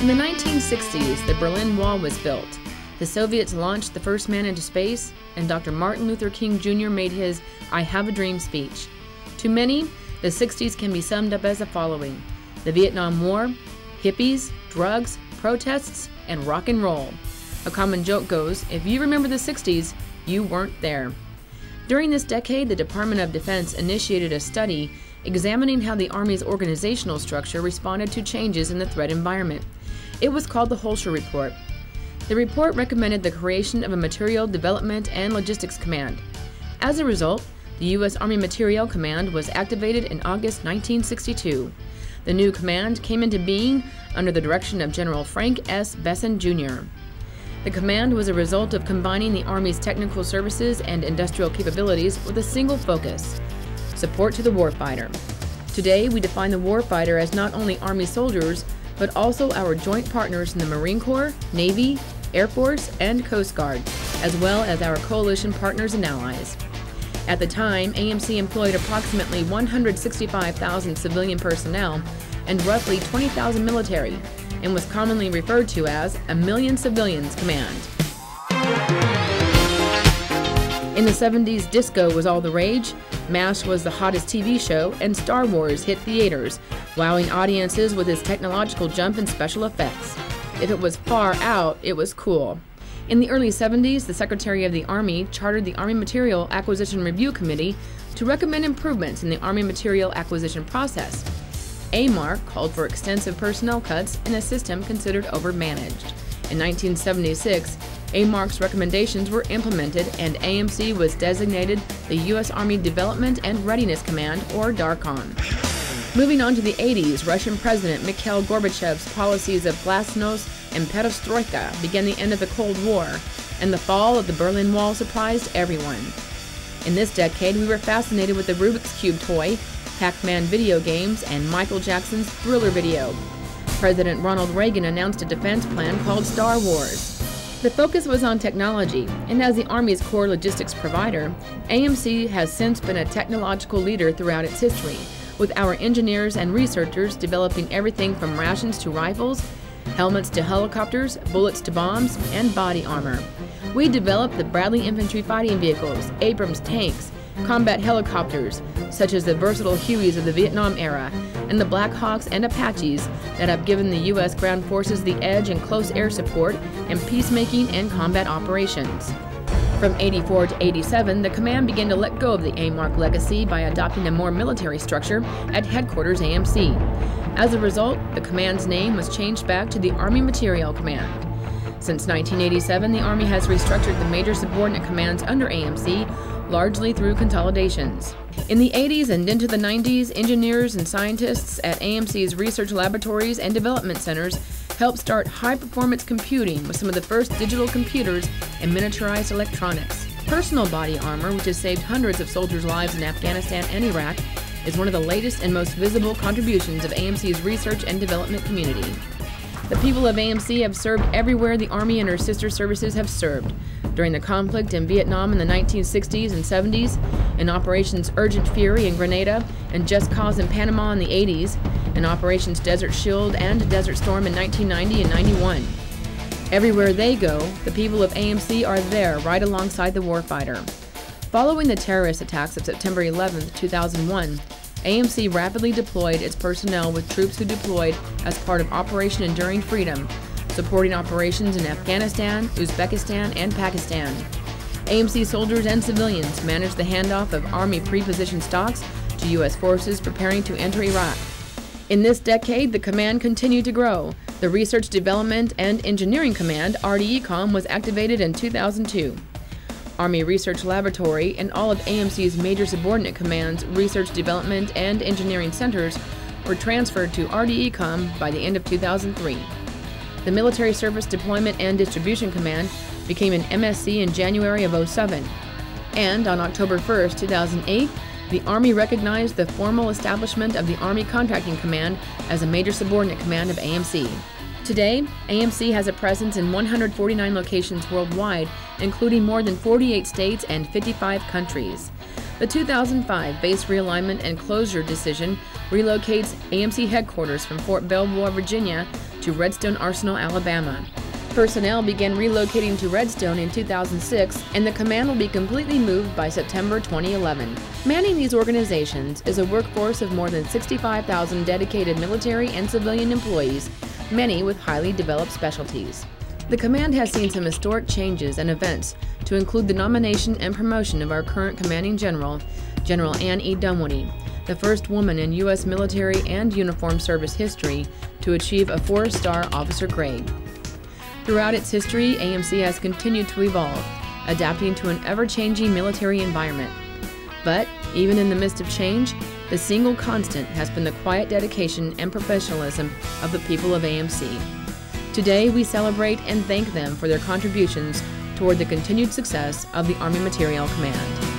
In the 1960s, the Berlin Wall was built. The Soviets launched the first man into space, and Dr. Martin Luther King Jr. made his "I Have a Dream" speech. To many, the 60s can be summed up as the following: the Vietnam War, hippies, drugs, protests, and rock and roll. A common joke goes, if you remember the 60s, you weren't there. During this decade, the Department of Defense initiated a study examining how the Army's organizational structure responded to changes in the threat environment. It was called the HouseYou Report. The report recommended the creation of a Material Development and Logistics Command. As a result, the U.S. Army Materiel Command was activated in August 1962. The new command came into being under the direction of General Frank S. Besson, Jr. The command was a result of combining the Army's technical services and industrial capabilities with a single focus: support to the warfighter. Today, we define the warfighter as not only Army soldiers, but also our joint partners in the Marine Corps, Navy, Air Force, and Coast Guard, as well as our coalition partners and allies. At the time, AMC employed approximately 165,000 civilian personnel and roughly 20,000 military, and was commonly referred to as a Million Civilians Command. In the 70s, disco was all the rage, MASH was the hottest TV show, and Star Wars hit theaters, wowing audiences with its technological jump and special effects. If it was far out, it was cool. In the early 70s, the Secretary of the Army chartered the Army Material Acquisition Review Committee to recommend improvements in the Army material acquisition process. AMARC called for extensive personnel cuts in a system considered overmanaged. In 1976, AMARC's recommendations were implemented and AMC was designated the U.S. Army Development and Readiness Command, or DARCOM. Moving on to the 80s, Russian President Mikhail Gorbachev's policies of glasnost and perestroika began the end of the Cold War, and the fall of the Berlin Wall surprised everyone. In this decade, we were fascinated with the Rubik's Cube toy, Pac-Man video games, and Michael Jackson's Thriller video. President Ronald Reagan announced a defense plan called Star Wars. The focus was on technology, and as the Army's core logistics provider, AMC has since been a technological leader throughout its history, with our engineers and researchers developing everything from rations to rifles, helmets to helicopters, bullets to bombs, and body armor. We developed the Bradley infantry fighting vehicles, Abrams tanks, combat helicopters, such as the versatile Hueys of the Vietnam era, and the Black Hawks and Apaches that have given the U.S. ground forces the edge in close air support and peacemaking and combat operations. From 84 to 87, the command began to let go of the AMARC legacy by adopting a more military structure at Headquarters AMC. As a result, the command's name was changed back to the Army Materiel Command. Since 1987, the Army has restructured the major subordinate commands under AMC, largely through consolidations. In the 80s and into the 90s, engineers and scientists at AMC's research laboratories and development centers helped start high-performance computing with some of the first digital computers and miniaturized electronics. Personal body armor, which has saved hundreds of soldiers' lives in Afghanistan and Iraq, is one of the latest and most visible contributions of AMC's research and development community. The people of AMC have served everywhere the Army and her sister services have served. During the conflict in Vietnam in the 1960s and 70s, in Operations Urgent Fury in Grenada, and Just Cause in Panama in the 80s, in Operations Desert Shield and Desert Storm in 1990 and 91. Everywhere they go, the people of AMC are there right alongside the warfighter. Following the terrorist attacks of September 11, 2001, AMC rapidly deployed its personnel with troops who deployed as part of Operation Enduring Freedom, supporting operations in Afghanistan, Uzbekistan, and Pakistan. AMC soldiers and civilians managed the handoff of Army pre-positioned stocks to U.S. forces preparing to enter Iraq. In this decade, the command continued to grow. The Research Development and Engineering Command, RDECOM, was activated in 2002. Army Research Laboratory and all of AMC's major subordinate commands, research development, and engineering centers were transferred to RDECOM by the end of 2003. The Military Service Deployment and Distribution Command became an MSC in January of 2007. And on October 1, 2008, the Army recognized the formal establishment of the Army Contracting Command as a major subordinate command of AMC. Today, AMC has a presence in 149 locations worldwide, including more than 48 states and 55 countries. The 2005 base realignment and closure decision relocates AMC headquarters from Fort Belvoir, Virginia, to to Redstone Arsenal, Alabama. Personnel began relocating to Redstone in 2006, and the command will be completely moved by September 2011. Manning these organizations is a workforce of more than 65,000 dedicated military and civilian employees, many with highly developed specialties. The command has seen some historic changes and events to include the nomination and promotion of our current commanding general, General Ann E. Dunwoody, the first woman in U.S. military and uniformed service history to achieve a 4-star officer grade. Throughout its history, AMC has continued to evolve, adapting to an ever-changing military environment. But, even in the midst of change, the single constant has been the quiet dedication and professionalism of the people of AMC. Today, we celebrate and thank them for their contributions toward the continued success of the Army Materiel Command.